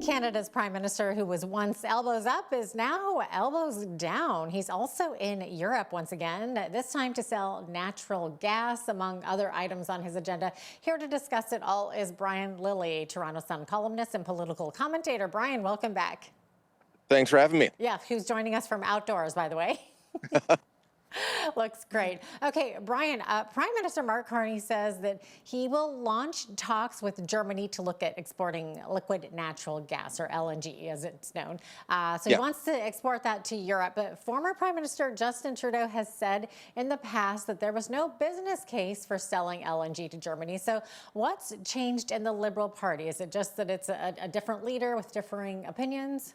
Canada's Prime Minister, who was once elbows up, is now elbows down. He's also in Europe once again, this time to sell natural gas, among other items on his agenda. Here to discuss it all is Brian Lilley, Toronto Sun columnist and political commentator. Brian, welcome back. Thanks for having me. Yeah, who's joining us from outdoors, by the way. Looks great. Okay, Brian, Prime Minister Mark Carney says that he will launch talks with Germany to look at exporting liquid natural gas, or LNG as it's known. So he wants to export that to Europe. But former Prime Minister Justin Trudeau has said in the past that there was no business case for selling LNG to Germany. So what's changed in the Liberal Party? Is it just that it's a different leader with differing opinions?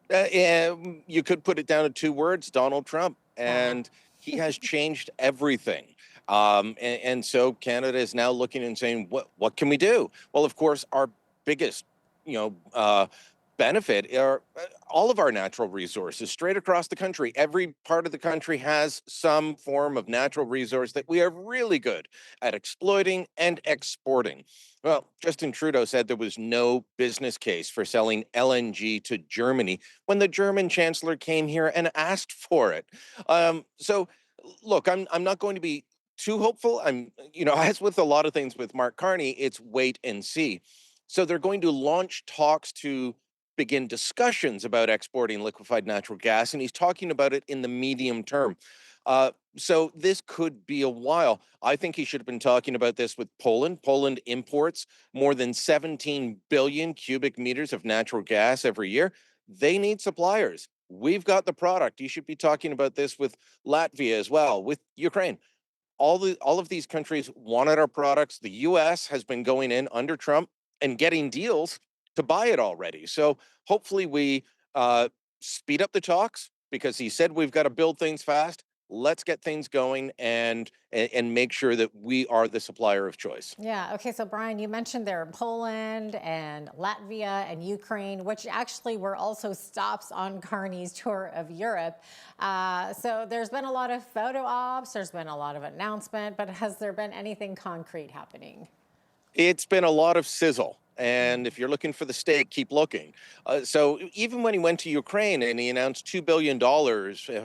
You could put it down to two words: Donald Trump. And he has changed everything. And so Canada is now looking and saying, what can we do? Well, of course, our biggest, benefit are all of our natural resources straight across the country. Every part of the country has some form of natural resource that we are really good at exploiting and exporting. Well, Justin Trudeau said there was no business case for selling LNG to Germany when the German chancellor came here and asked for it. So, look, I'm not going to be too hopeful. As with a lot of things with Mark Carney, it's wait and see. So they're going to launch talks to begin discussions about exporting liquefied natural gas, and he's talking about it in the medium term. So this could be a while. I think he should have been talking about this with Poland. Poland imports more than 17 billion cubic meters of natural gas every year. They need suppliers. We've got the product. You should be talking about this with Latvia as well, with Ukraine. All of these countries wanted our products. The US has been going in under Trump and getting deals to buy it already. So hopefully we speed up the talks, because he said we've got to build things fast. Let's get things going and make sure that we are the supplier of choice. Yeah. Okay. So, Brian, you mentioned there Poland and Latvia and Ukraine, which actually were also stops on Carney's tour of Europe. So there's been a lot of photo ops. There's been a lot of announcement. But has there been anything concrete happening? It's been a lot of sizzle. And if you're looking for the steak, keep looking. So even when he went to Ukraine and he announced $2 billion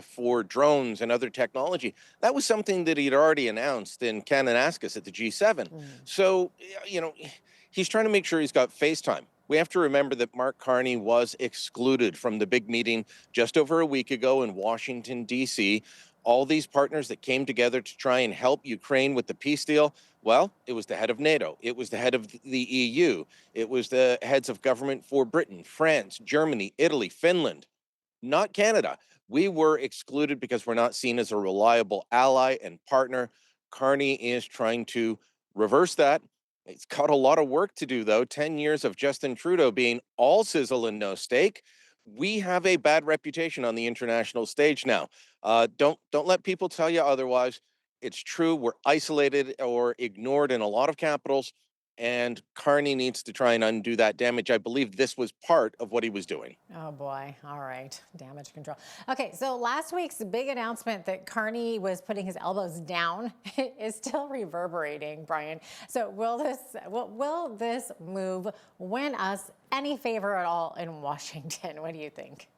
for drones and other technology, that was something that he'd already announced in Kananaskis at the G7. So, he's trying to make sure he's got face time. We have to remember that Mark Carney was excluded from the big meeting just over a week ago in Washington, D.C. All these partners that came together to try and help Ukraine with the peace deal. Well, it was the head of NATO. It was the head of the EU. It was the heads of government for Britain, France, Germany, Italy, Finland, not Canada. We were excluded because we're not seen as a reliable ally and partner. Carney is trying to reverse that. It's got a lot of work to do, though. 10 years of Justin Trudeau being all sizzle and no steak. We have a bad reputation on the international stage now. Don't let people tell you otherwise. It's true. We're isolated or ignored in a lot of capitals, and Carney needs to try and undo that damage. I believe this was part of what he was doing. Oh, boy. All right. Damage control. Okay. So last week's big announcement that Carney was putting his elbows down is still reverberating, Brian. So will this move win us any favor at all in Washington? What do you think?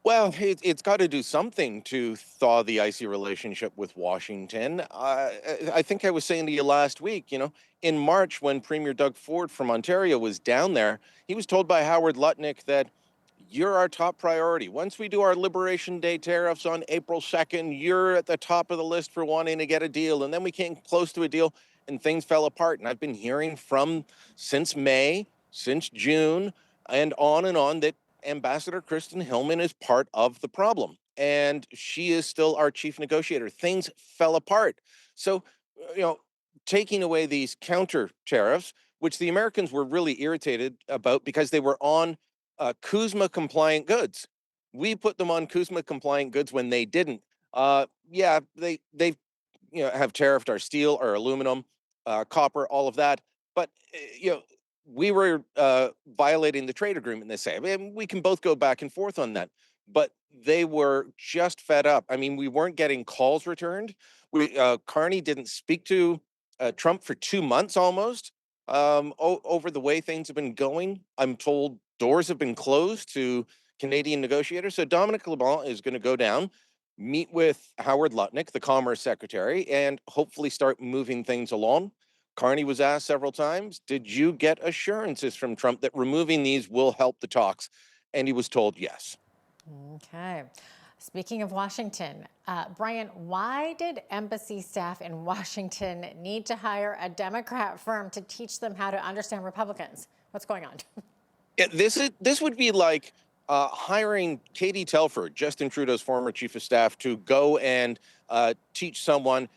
Well, it's got to do something to thaw the icy relationship with Washington. I think I was saying to you last week, in March, when Premier Doug Ford from Ontario was down there, he was told by Howard Lutnick that you're our top priority. Once we do our Liberation Day tariffs on April 2nd, you're at the top of the list for wanting to get a deal. And then we came close to a deal and things fell apart. And I've been hearing since May, since June, and on that Ambassador Kristen Hillman is part of the problem, and she is still our chief negotiator. Things fell apart. So, taking away these counter tariffs, which the Americans were really irritated about because they were on CUSMA compliant goods. We put them on CUSMA compliant goods when they didn't. They have tariffed our steel, our aluminum, copper, all of that. But we were violating the trade agreement, they say. I mean, we can both go back and forth on that. But they were just fed up. I mean, we weren't getting calls returned. Carney didn't speak to Trump for 2 months almost. over the way things have been going. I'm told doors have been closed to Canadian negotiators. So Dominic LeBlanc is going to go down, meet with Howard Lutnick, the Commerce Secretary, and hopefully start moving things along. Carney was asked several times, did you get assurances from Trump that removing these will help the talks? And he was told yes. Okay. Speaking of Washington, Brian, why did embassy staff in Washington need to hire a Democrat firm to teach them how to understand Republicans? What's going on? Yeah, this would be like hiring Katie Telford, Justin Trudeau's former chief of staff, to go and teach someone,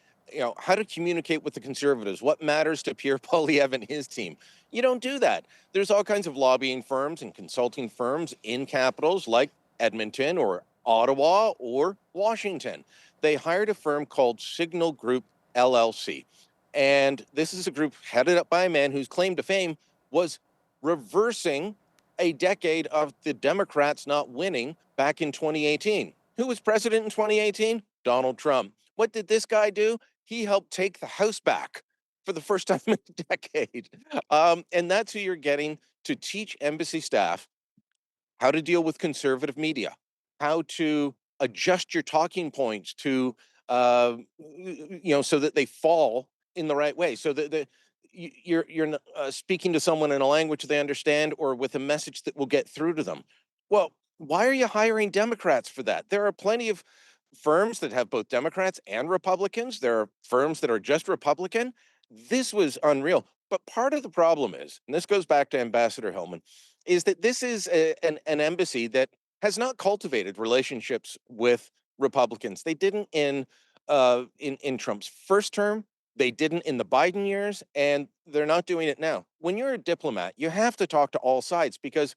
how to communicate with the Conservatives, what matters to Pierre Poilievre and his team. You don't do that. There's all kinds of lobbying firms and consulting firms in capitals like Edmonton or Ottawa or Washington. They hired a firm called Signal Group LLC. And this is a group headed up by a man whose claim to fame was reversing a decade of the Democrats not winning back in 2018. Who was president in 2018? Donald Trump. What did this guy do? He helped take the House back for the first time in a decade. And that's who you're getting to teach embassy staff how to deal with conservative media, how to adjust your talking points to, so that they fall in the right way, so that you're speaking to someone in a language they understand or with a message that will get through to them. Well, why are you hiring Democrats for that? There are plenty of firms that have both Democrats and Republicans. There are firms that are just Republican. This was unreal. But part of the problem is, and this goes back to Ambassador Hillman, is that this is an embassy that has not cultivated relationships with Republicans. They didn't in Trump's first term. They didn't in the Biden years, and they're not doing it now. When you're a diplomat, you have to talk to all sides because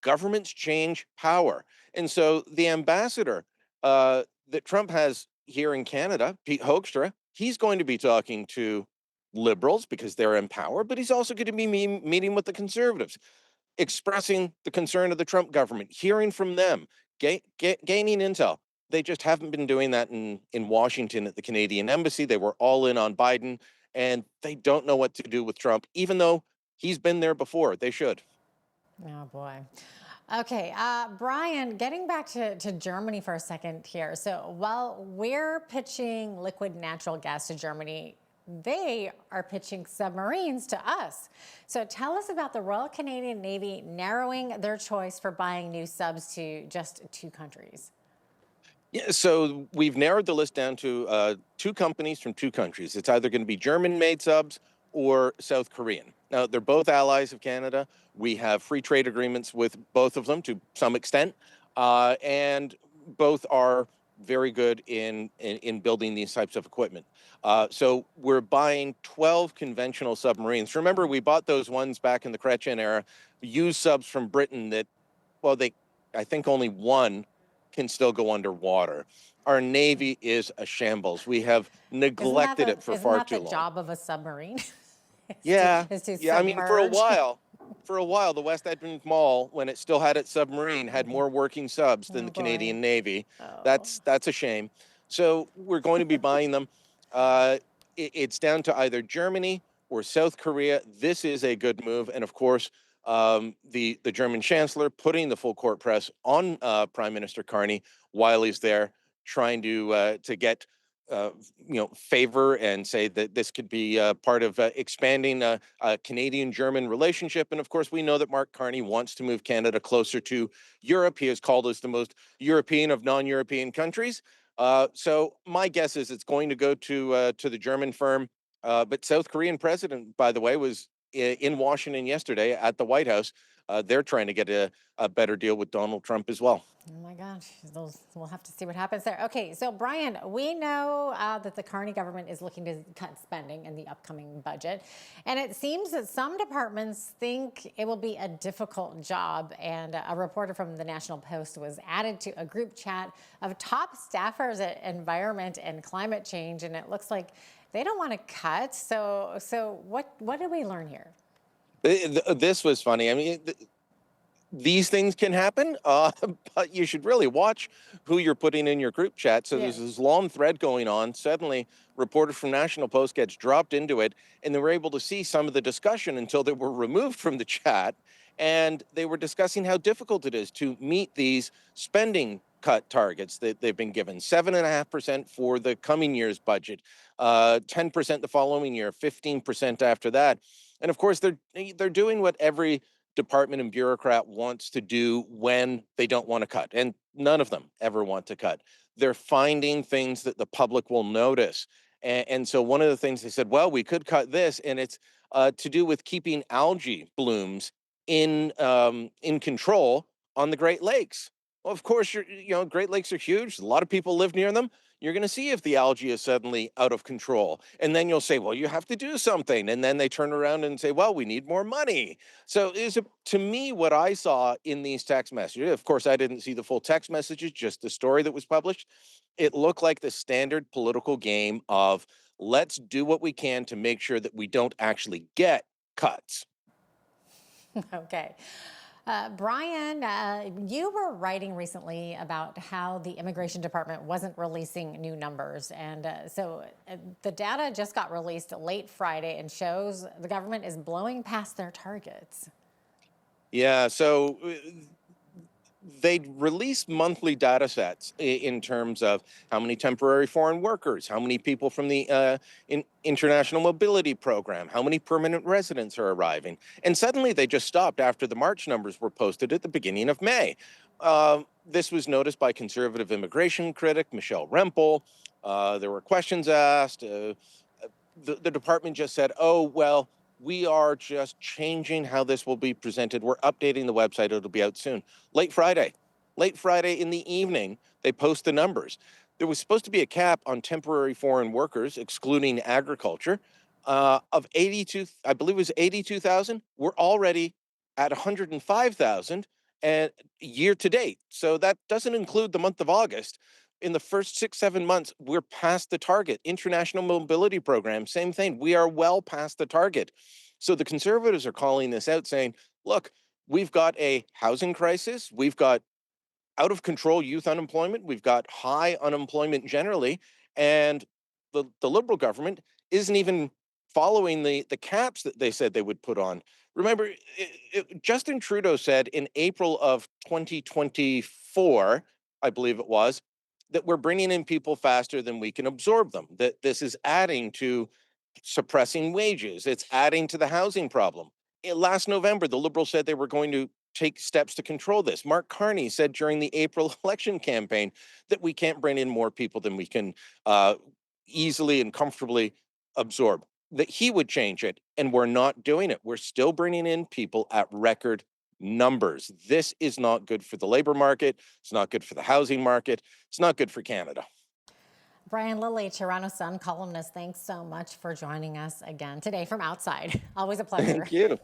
governments change power. And so the ambassador that Trump has here in Canada, Pete Hoekstra, he's going to be talking to liberals because they're in power, but he's also going to be meeting with the conservatives, expressing the concern of the Trump government, hearing from them, gaining intel. They just haven't been doing that in Washington at the Canadian embassy. They were all in on Biden, and they don't know what to do with Trump, even though he's been there before. They should. Oh, boy. Okay, Brian, getting back to Germany for a second here. So while we're pitching liquid natural gas to Germany, they are pitching submarines to us. So tell us about the Royal Canadian Navy narrowing their choice for buying new subs to just 2 countries. Yeah, so we've narrowed the list down to two companies from two countries. It's either going to be German-made subs or South Korean. Now, they're both allies of Canada. We have free trade agreements with both of them to some extent, and both are very good in building these types of equipment. So we're buying 12 conventional submarines. Remember, we bought those ones back in the Chrétien era, used subs from Britain that, well, I think only one can still go underwater. Our Navy is a shambles. We have neglected it for Isn't far that too the long. job of a submarine? Yeah, is to yeah. I mean, submerge. for a while, the West Edmonton Mall, when it still had its submarine, had more working subs than Oh the boy. Canadian Navy. Oh. That's a shame. So we're going to be buying them. Uh, it's down to either Germany or South Korea. This is a good move, and of course, the German Chancellor putting the full court press on Prime Minister Carney while he's there, trying to get uh, favor and say that this could be part of expanding a Canadian-German relationship. And of course, we know that Mark Carney wants to move Canada closer to Europe. He has called us the most European of non-European countries. So my guess is it's going to go to the German firm. But South Korean president, by the way, was in Washington yesterday at the White House. They're trying to get a better deal with Donald Trump as well. Oh my gosh, we'll have to see what happens there. Okay, so Brian, we know that the Carney government is looking to cut spending in the upcoming budget. And it seems that some departments think it will be a difficult job. And a reporter from the National Post was added to a group chat of top staffers at environment and climate change. And it looks like they don't want to cut. So what did we learn here? This was funny. I mean, these things can happen, but you should really watch who you're putting in your group chat. So Yeah. there's this long thread going on. Suddenly, reporter from National Post gets dropped into it, and they were able to see some of the discussion until they were removed from the chat. And they were discussing how difficult it is to meet these spending cut targets that they've been given: 7.5% for the coming year's budget, 10% the following year, 15% after that. And of course, they're doing what every department and bureaucrat wants to do when they don't want to cut. And none of them ever want to cut. They're finding things that the public will notice. And so one of the things they said, well, we could cut this, and it's to do with keeping algae blooms in control on the Great Lakes. Well, of course, Great Lakes are huge. A lot of people live near them. You're going to see if the algae is suddenly out of control. And then you'll say, well, you have to do something. And then they turn around and say, well, we need more money. So to me, what I saw in these text messages, of course, I didn't see the full text messages, just the story that was published. It looked like the standard political game of let's do what we can to make sure that we don't actually get cuts. Okay. Brian, you were writing recently about how the immigration department wasn't releasing new numbers. And the data just got released late Friday and shows the government is blowing past their targets. Yeah, so they release monthly data sets in terms of how many temporary foreign workers, how many people from the international mobility program, how many permanent residents are arriving. And suddenly they just stopped after the March numbers were posted at the beginning of May. This was noticed by conservative immigration critic Michelle Rempel. There were questions asked. The department just said, oh, well, we are just changing how this will be presented. We're updating the website. It'll be out soon. Late Friday in the evening, they post the numbers. There was supposed to be a cap on temporary foreign workers, excluding agriculture, of 82, I believe it was 82,000. We're already at 105,000 and year to date. So that doesn't include the month of August. In the first 6-7 months, we're past the target. International mobility program, same thing. We are well past the target. So the conservatives are calling this out, saying, look, we've got a housing crisis. We've got out of control youth unemployment. We've got high unemployment generally. And the Liberal government isn't even following the caps that they said they would put on. Remember, Justin Trudeau said in April of 2024, I believe it was, that we're bringing in people faster than we can absorb them, that this is adding to suppressing wages. It's adding to the housing problem. Last November, the Liberals said they were going to take steps to control this. Mark Carney said during the April election campaign that we can't bring in more people than we can easily and comfortably absorb, that he would change it. And we're not doing it. We're still bringing in people at record numbers. This is not good for the labor market. It's not good for the housing market. It's not good for Canada. Brian Lilley, Toronto Sun columnist, thanks so much for joining us again today from outside. Always a pleasure. Thank you.